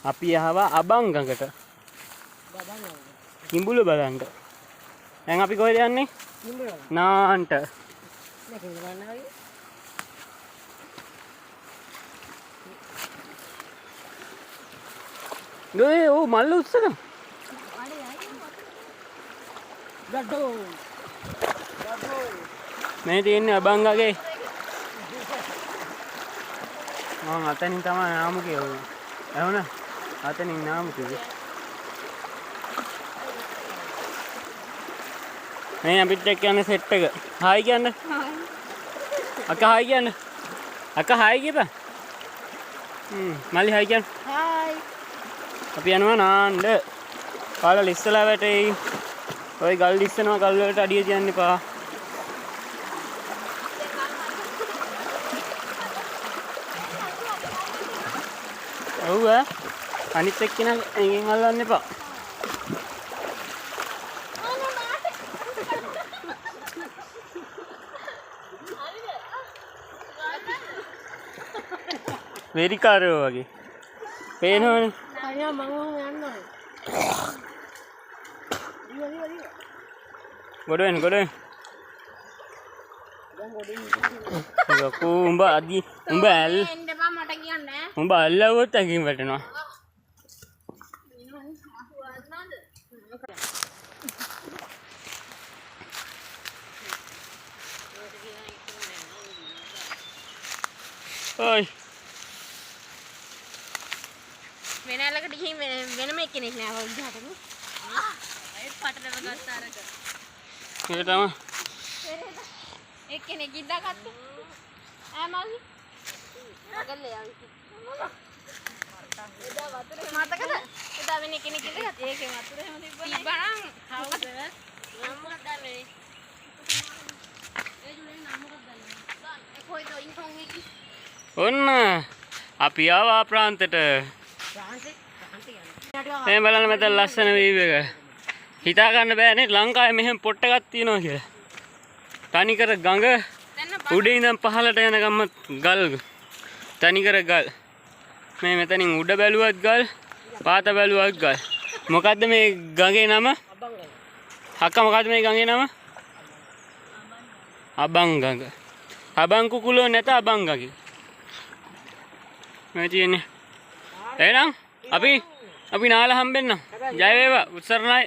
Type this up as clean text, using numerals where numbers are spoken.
අපි ආවා අබංගඟට. කිඹුල බලන්න. දැන් අපි කොහෙද යන්නේ? නාන්ට. නේ ඕ මල්ල උස්සන. මේ තියෙන්නේ අබංගගේ. මම අතනින් තමයි නාම කියවුවේ. එවන අතනින් නාම කිව්වේ. මේ අපිට එක්ක සෙට් එක. හායි කියන්න. හායි. අක්කා හායි කියන්න. අක්කා හායි කියපන්. මල්ලි හායි කියන්න. හායි. අපි යනවා නාන්න. කාලා ලිස්සලා වැටෙයි. ඔය ගල් ලිස්සනවා ගල් වලට අඩිය තියන්න එපා. ඔව් අනිත් එක්කෙනා එංගෙන් අල්ලන්න එපා. වෙරිකාරයෝ වගේ. පේනවනේ. අයියා මම යන්න ඕනේ. ගොඩ වෙන්න. උඹ අදි උඹ ඇල් එන්න බා මට කියන්නේ. උඹ අල්ලවුවොත් ඇඟින් වැටෙනවා. ඔයි වෙනලකට ගිහින් වෙනම එක්කෙනෙක් නෑ ඔය විදිහටම. ඒ පටලව ගත්ත අරක. ඒක තමයි. එක්කෙනෙක් ඉඳගත්තා. ඈ මල්ලි. මගල්ලේ යවි. එදා වතුරේ මතකද? එදා වෙන කෙනෙක් ඉඳගත්තා. ඒකේ වතුර හැම තිබ්බනම්. හවුද? නම් මොකක්ද දන්නේ? ඒ ජුලෙන් නම් මොකක්ද දන්නේ? ඒ කොයිද ඉන්ෆෝන් එකේ? ඔන්න අපි ආවා ප්‍රාන්තෙට. මේ බලන්න මෙතන ලස්සන වීව් එක. හිතා ගන්න බෑනේ ලංකාවේ මෙහෙම පොට් එකක් තියෙනවා කියලා. තනිකර ගඟ උඩින් ඉඳන් පහළට යනකම් ගල්. තනිකර ගල්. මේ මෙතනින් උඩ බැලුවත් ගල්, පාත බැලුවත් ගල්. මොකද්ද මේ ගඟේ නම? අබංගඟ. අක්කා මොකද්ද මේ ගඟේ නම? අබංගඟ. අබං කුකුලෝ නැත අබංගඟ. මේ තියෙන්නේ. එහෙනම් අපි නාලා හම්බෙන්න. ජය වේවා උත්සරණයි.